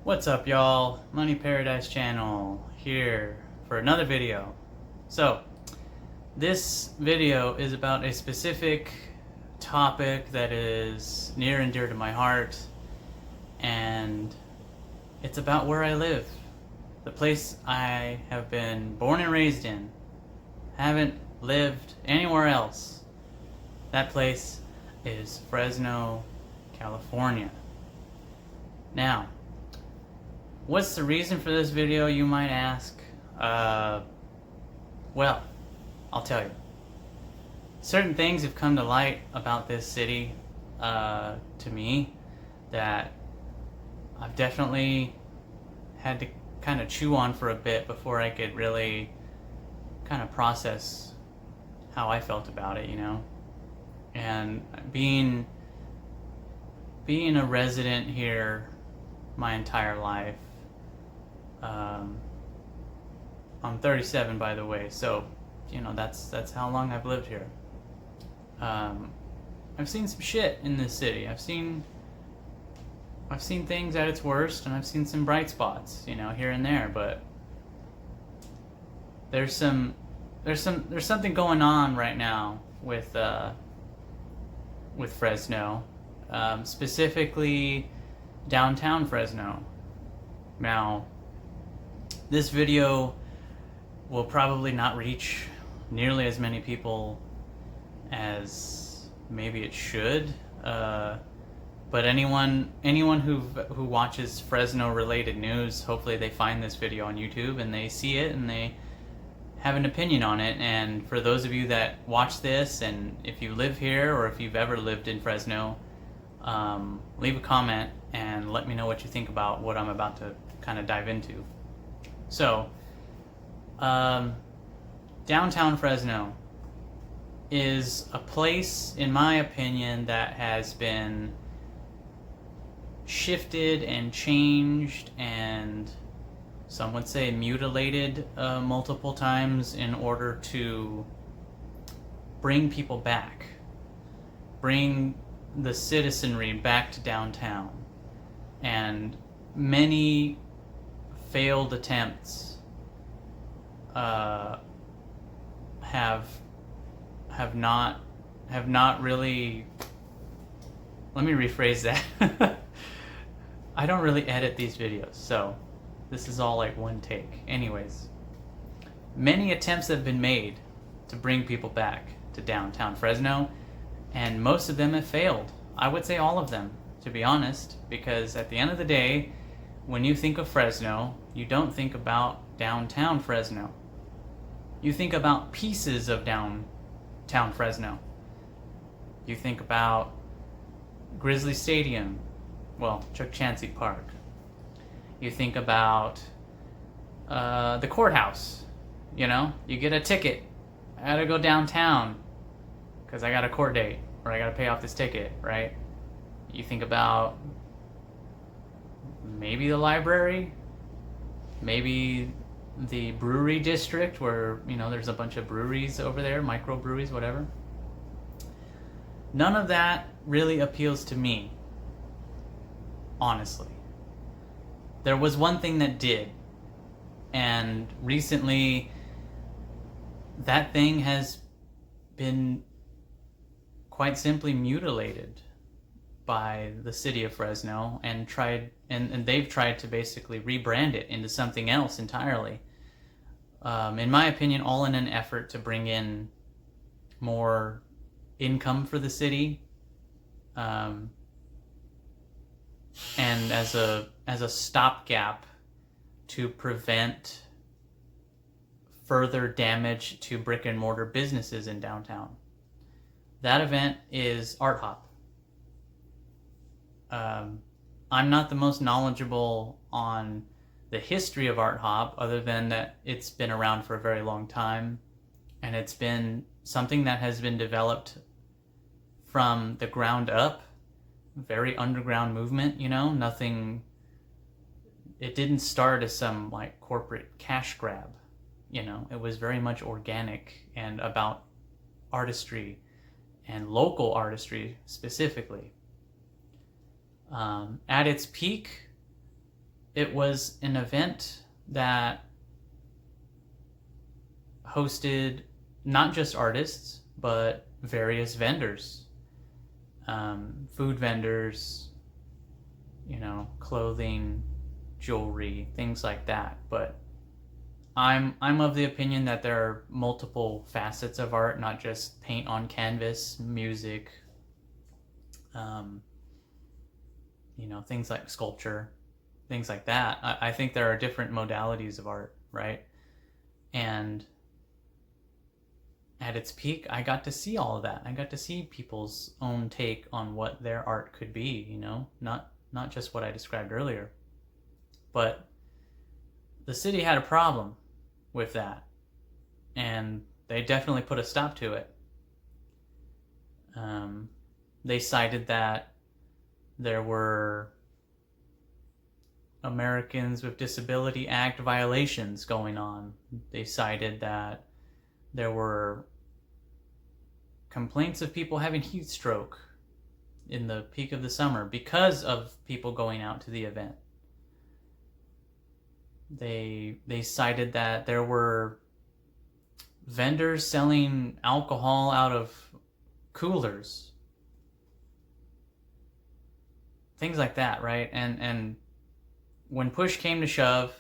What's up, y'all? Money Paradise channel here for another video. So, this video is about a specific topic that is near and dear to my heart, and it's about where I live. The place I have been born and raised in. Haven't lived anywhere else. That place is Fresno, California. Now, what's the reason for this video, you might ask? Well, I'll tell you. Certain things have come to light about this city to me that I've definitely had to kind of chew on for a bit before I could really kind of process how I felt about it, you know? And being a resident here my entire life, I'm 37, by the way, so you know that's how long I've lived here. I've seen some shit in this city. I've seen things at its worst, and I've seen some bright spots, you know, here and there. But there's something going on right now with Fresno, specifically downtown Fresno. Now, this video will probably not reach nearly as many people as maybe it should, but anyone who watches Fresno related news, hopefully they find this video on YouTube and they see it and they have an opinion on it. And for those of you that watch this, and if you live here or if you've ever lived in Fresno, leave a comment and let me know what you think about what I'm about to kind of dive into. So, downtown Fresno is a place, in my opinion, that has been shifted and changed, and some would say mutilated multiple times in order to bring people back, bring the citizenry back to downtown. And many failed attempts have not really. Let me rephrase that. I don't really edit these videos, so this is all like one take. Anyways, many attempts have been made to bring people back to downtown Fresno, and most of them have failed. I would say all of them, to be honest, because at the end of the day, when you think of Fresno, you don't think about downtown Fresno. You think about pieces of downtown Fresno. You think about Grizzly Stadium, well, Chuck Chansey Park. You think about the courthouse. You know, you get a ticket. I gotta go downtown because I got a court date, or I gotta pay off this ticket, right? You think about maybe the library, maybe the brewery district where, you know, there's a bunch of breweries over there, microbreweries, whatever. None of that really appeals to me, honestly. There was one thing that did, and recently that thing has been quite simply mutilated by the city of Fresno, and they've tried to basically rebrand it into something else entirely. In my opinion, all in an effort to bring in more income for the city, and as a stopgap to prevent further damage to brick and mortar businesses in downtown. That event is Art Hop. I'm not the most knowledgeable on the history of Art Hop, other than that it's been around for a very long time, and it's been something that has been developed from the ground up, very underground movement, you know, it didn't start as some like corporate cash grab, you know, it was very much organic and about artistry and local artistry specifically. At its peak, it was an event that hosted not just artists, but various vendors, food vendors, clothing, jewelry, things like that. But I'm of the opinion that there are multiple facets of art, not just paint on canvas, music, things like sculpture, things like that. I think there are different modalities of art, right? And at its peak, I got to see all of that. I got to see people's own take on what their art could be, not just what I described earlier. But the city had a problem with that, and they definitely put a stop to it. They cited that there were Americans with Disability Act violations going on. They cited that there were complaints of people having heat stroke in the peak of the summer because of people going out to the event. They cited that there were vendors selling alcohol out of coolers. Things like that, right? And when push came to shove,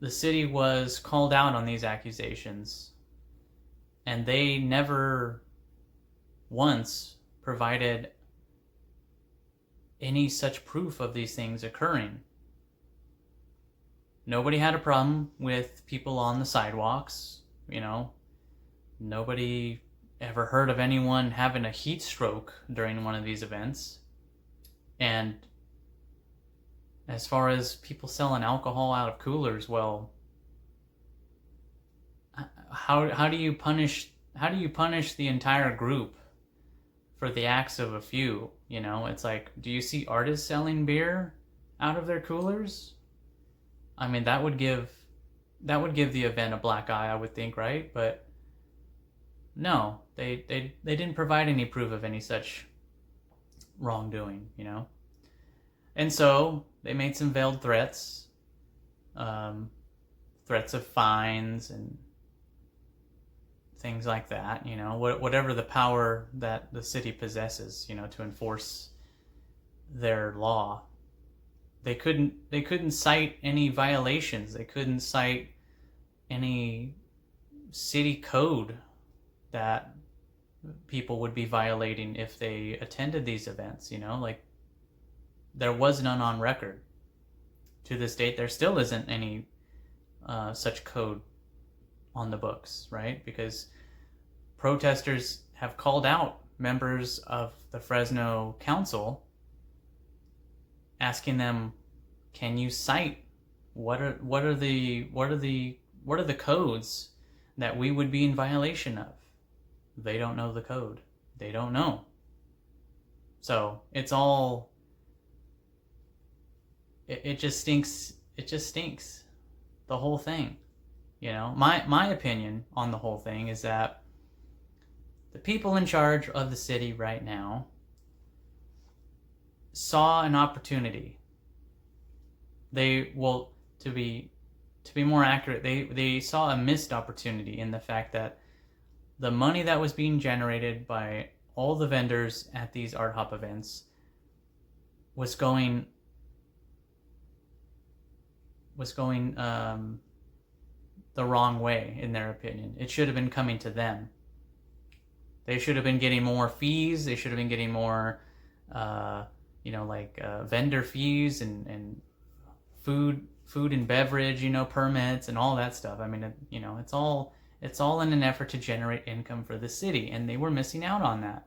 the city was called out on these accusations, and they never once provided any such proof of these things occurring. Nobody had a problem with people on the sidewalks, Nobody ever heard of anyone having a heat stroke during one of these events. And as far as people selling alcohol out of coolers, well, how do you punish the entire group for the acts of a few? It's like, do you see artists selling beer out of their coolers? I mean, that would give the event a black eye, I would think, right? But no, they didn't provide any proof of any such wrongdoing, And so they made some veiled threats, threats of fines and things like that, whatever the power that the city possesses, to enforce their law. They couldn't cite any violations. They couldn't cite any city code that people would be violating if they attended these events, like there was none on record. To this date, there still isn't any such code on the books, right? Because protesters have called out members of the Fresno Council, asking them, can you cite what are the codes that we would be in violation of? They don't know the code. They don't know. So it's all, it just stinks. It just stinks. The whole thing. My opinion on the whole thing is that the people in charge of the city right now saw an opportunity. To be more accurate, they saw a missed opportunity in the fact that the money that was being generated by all the vendors at these art hop events was going the wrong way, in their opinion. It should have been coming to them. They should have been getting more fees. They should have been getting more, vendor fees and food and beverage, permits and all that stuff. I mean, it's all in an effort to generate income for the city, and they were missing out on that.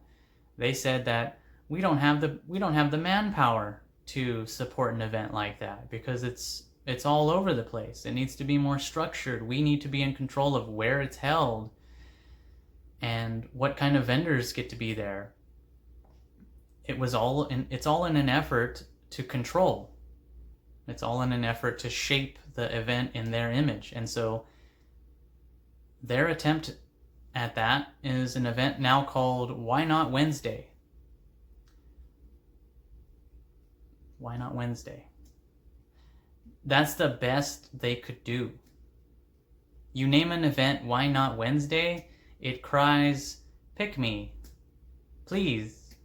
They said that we don't have the manpower to support an event like that because it's all over the place. It needs to be more structured. We need to be in control of where it's held and what kind of vendors get to be there. It's all in an effort to control. It's all in an effort to shape the event in their image. And so their attempt at that is an event now called Why Not Wednesday? Why Not Wednesday? That's the best they could do. You name an event, why not Wednesday? It cries, pick me, please.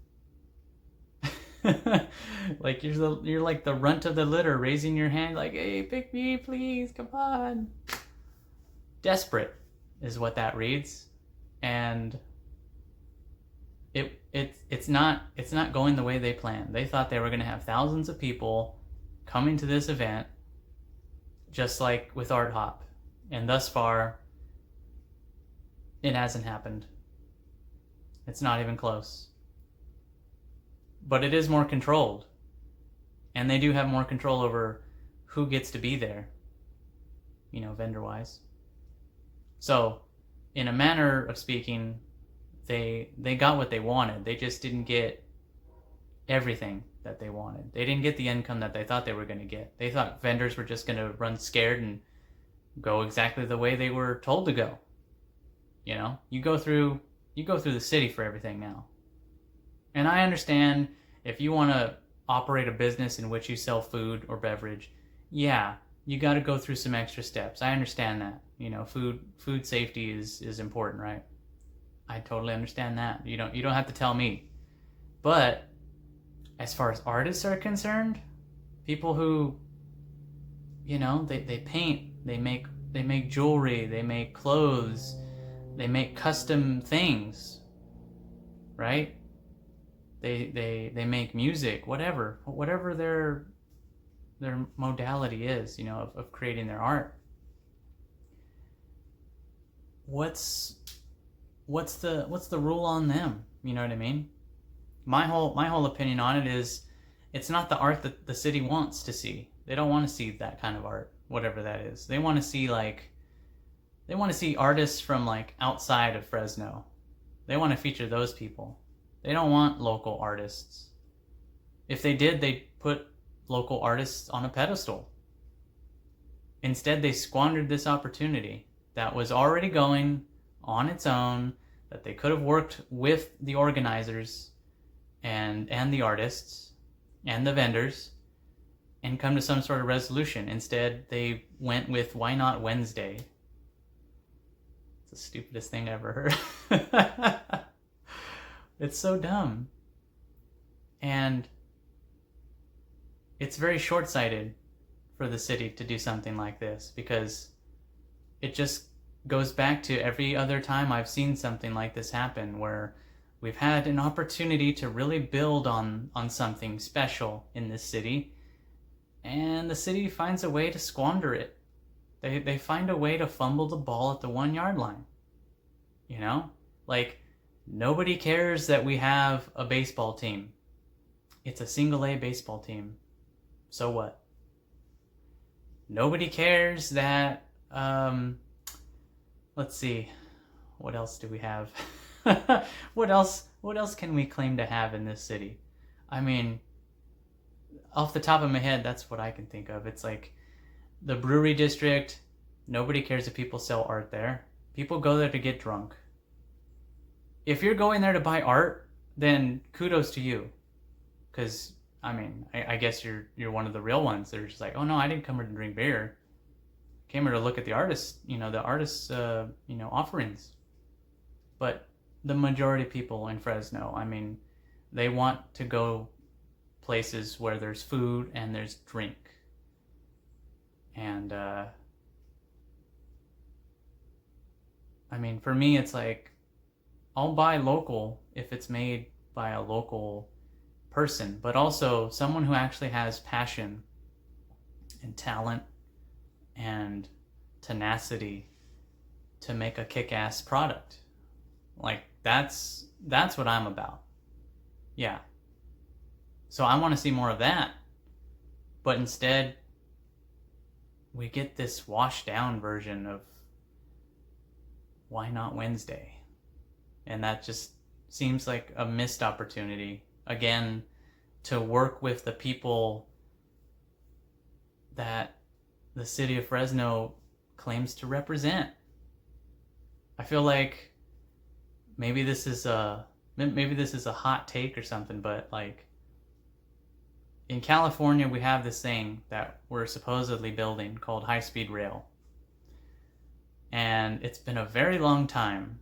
Like you're like the runt of the litter, raising your hand like, hey, pick me, please, come on. Desperate is what that reads. And it's not going the way they planned. They thought they were going to have thousands of people coming to this event, just like with Art Hop. And thus far, it hasn't happened. It's not even close. But it is more controlled. And they do have more control over who gets to be there, you know, vendor-wise. So, in a manner of speaking, they got what they wanted. They just didn't get everything that they wanted. They didn't get the income that they thought they were going to get. They thought vendors were just going to run scared and go exactly the way they were told to go. You know, you go through the city for everything now. And I understand if you want to operate a business in which you sell food or beverage, yeah, you got to go through some extra steps. I understand that. You know, food safety is important, right? I totally understand that. You don't have to tell me. But as far as artists are concerned, people who, you know, they paint, they make jewelry, they make clothes, they make custom things, right? They make music, whatever their modality is, you know, of creating their art. What's the rule on them? You know what I mean? My whole opinion on it is, it's not the art that the city wants to see. They don't want to see that kind of art, whatever that is. They want to see artists from like outside of Fresno. They want to feature those people. They don't want local artists. If they did, they'd put local artists on a pedestal. Instead, they squandered this opportunity that was already going on its own, that they could have worked with the organizers and the artists and the vendors and come to some sort of resolution. Instead, they went with, why not Wednesday? It's the stupidest thing I ever heard. It's so dumb. And it's very short-sighted for the city to do something like this, because it just goes back to every other time I've seen something like this happen, where we've had an opportunity to really build on something special in this city, and the city finds a way to squander it. They find a way to fumble the ball at the 1-yard line. You know? Like, nobody cares that we have a baseball team. It's a single A baseball team. So what? Nobody cares that, let's see, what else do we have? What else can we claim to have in this city? I mean, off the top of my head, that's what I can think of. It's like the brewery district. Nobody cares if people sell art there. People go there to get drunk. If you're going there to buy art, then kudos to you. Because, I mean, I guess you're one of the real ones. They're just like, oh no, I didn't come here to drink beer. I came here to look at the artists, offerings. But the majority of people in Fresno, I mean, they want to go places where there's food and there's drink. And, I mean, for me, it's like, I'll buy local if it's made by a local person, but also someone who actually has passion and talent and tenacity to make a kick-ass product. Like, that's what I'm about. Yeah. So I want to see more of that. But instead, we get this washed down version of why not Wednesday? And that just seems like a missed opportunity, again, to work with the people that the city of Fresno claims to represent. I feel like maybe this is a hot take or something, but like, in California, we have this thing that we're supposedly building called high-speed rail. And it's been a very long time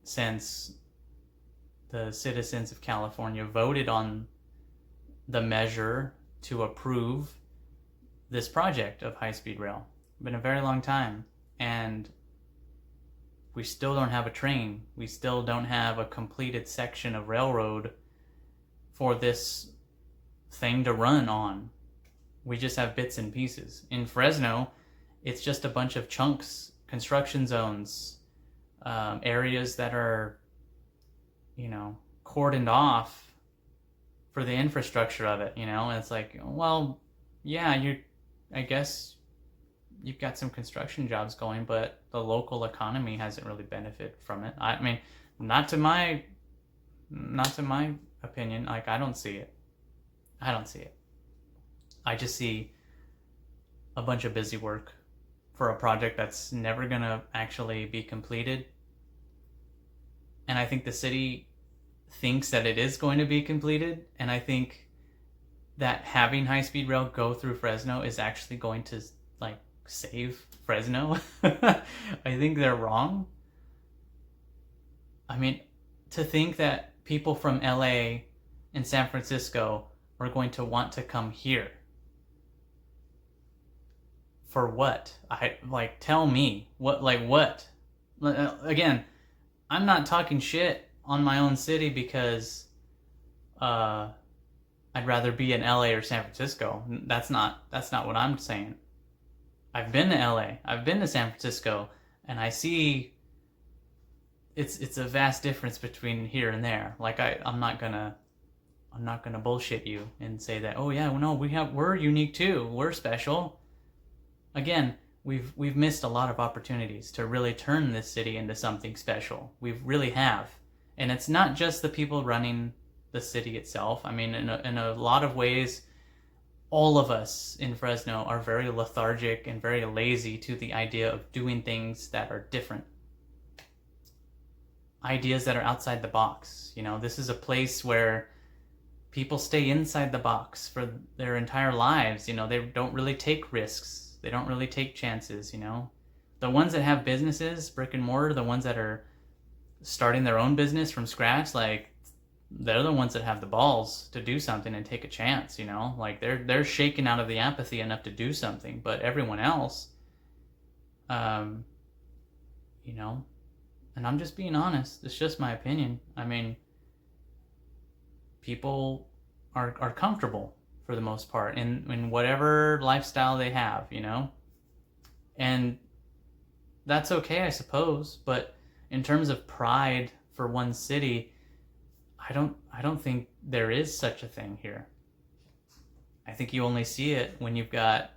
since the citizens of California voted on the measure to approve this project of high-speed rail. It's been a very long time. And we still don't have a train. We still don't have a completed section of railroad for this thing to run on. We just have bits and pieces. In Fresno, it's just a bunch of chunks, construction zones, areas that are, cordoned off for the infrastructure of it, and it's like, well, yeah, I guess you've got some construction jobs going, but the local economy hasn't really benefited from it. I mean, not to my opinion. Like, I don't see it. I just see a bunch of busy work for a project that's never gonna actually be completed. And I think the city thinks that it is going to be completed, and I think that having high-speed rail go through Fresno is actually going to save Fresno. I think they're wrong. I mean, to think that people from LA and San Francisco are going to want to come here for what? Tell me what? Again, I'm not talking shit on my own city because I'd rather be in LA or San Francisco. That's not what I'm saying. I've been to LA, I've been to San Francisco, and I see it's a vast difference between here and there. I'm not gonna bullshit you and say that, oh yeah, well, no, we're unique too, we're special. Again, we've missed a lot of opportunities to really turn this city into something special. We really have. And it's not just the people running the city itself. I mean, in a lot of ways, all of us in Fresno are very lethargic and very lazy to the idea of doing things that are different. Ideas that are outside the box. This is a place where people stay inside the box for their entire lives. They don't really take risks. They don't really take chances, The ones that have businesses, brick and mortar, the ones that are starting their own business from scratch, they're the ones that have the balls to do something and take a chance, they're shaken out of the apathy enough to do something. But everyone else, and I'm just being honest, it's just my opinion. I mean, people are comfortable for the most part in whatever lifestyle they have, and that's okay, I suppose. But in terms of pride for one city, I don't think there is such a thing here. I think you only see it when you've got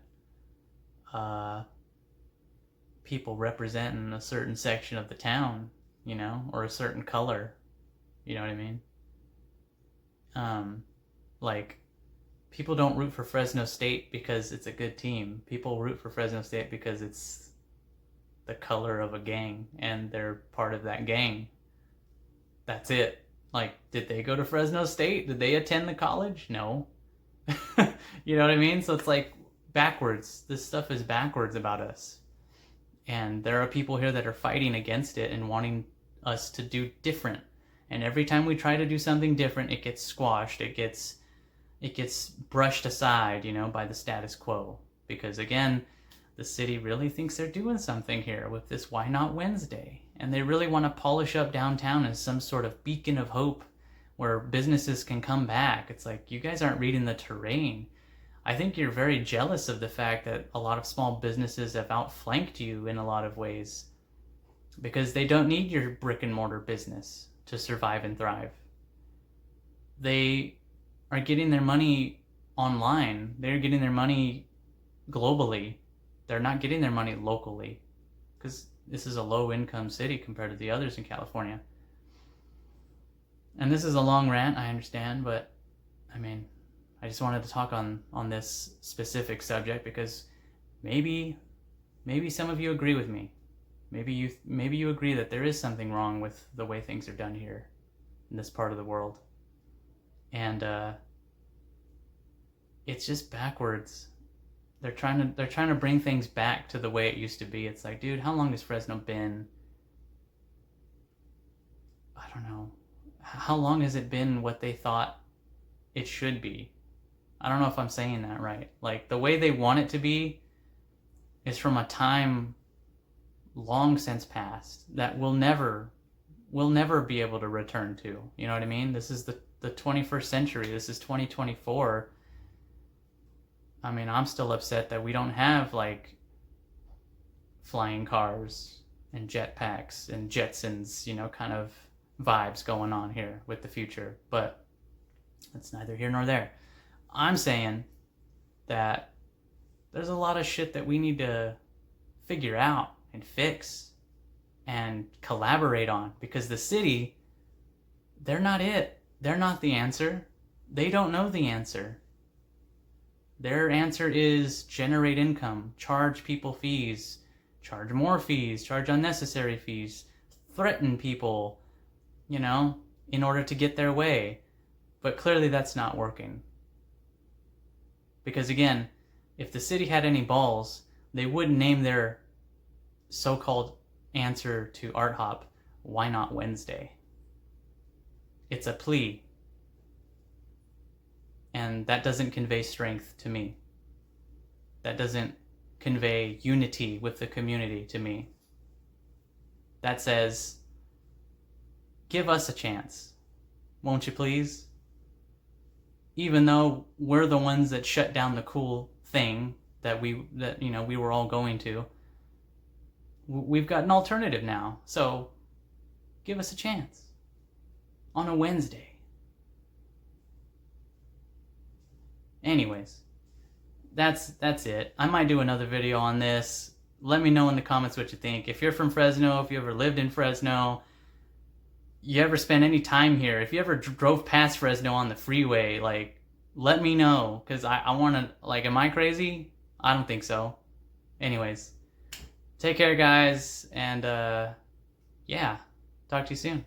people representing a certain section of the town, or a certain color. You know what I mean? People don't root for Fresno State because it's a good team. People root for Fresno State because it's the color of a gang and they're part of that gang. That's it. Did they go to Fresno State? Did they attend the college? No. You know what I mean? So it's backwards. This stuff is backwards about us. And there are people here that are fighting against it and wanting us to do different. And every time we try to do something different, it gets squashed. It gets brushed aside, by the status quo. Because again, the city really thinks they're doing something here with this Why Not Wednesday. And they really want to polish up downtown as some sort of beacon of hope where businesses can come back. It's you guys aren't reading the terrain. I think you're very jealous of the fact that a lot of small businesses have outflanked you in a lot of ways because they don't need your brick and mortar business to survive and thrive. They are getting their money online. They're getting their money globally. They're not getting their money locally because this is a low-income city compared to the others in California. And this is a long rant, I understand, but I mean, I just wanted to talk on this specific subject because maybe some of you agree with me. Maybe you agree that there is something wrong with the way things are done here in this part of the world. And it's just backwards. They're trying to bring things back to the way it used to be. It's like, dude, how long has Fresno been? I don't know. How long has it been what they thought it should be? I don't know if I'm saying that right. Like, the way they want it to be is from a time long since past that we'll never be able to return to. You know what I mean? This is the 21st century. This is 2024. I mean, I'm still upset that we don't have like flying cars and jetpacks and Jetsons, you know, kind of vibes going on here with the future. But that's neither here nor there. I'm saying that there's a lot of shit that we need to figure out and fix and collaborate on, because the city, they're not it. They're not the answer. They don't know the answer. Their answer is generate income, charge people fees, charge more fees, charge unnecessary fees, threaten people, you know, in order to get their way. But clearly that's not working. Because again, if the city had any balls, they wouldn't name their so-called answer to Art Hop, Why Not Wednesday? It's a plea. And that doesn't convey strength to me. That doesn't convey unity with the community to me. That says, give us a chance, won't you please? Even though we're the ones that shut down the cool thing that we were all going to, we've got an alternative now. So give us a chance on a Wednesday. Anyways, that's it. I might do another video on this. Let me know in the comments what you think. If you're from Fresno, if you ever lived in Fresno, you ever spent any time here, if you ever drove past Fresno on the freeway, like, let me know, because I want to, like, am I crazy? I don't think so. Anyways, take care, guys, and yeah, talk to you soon.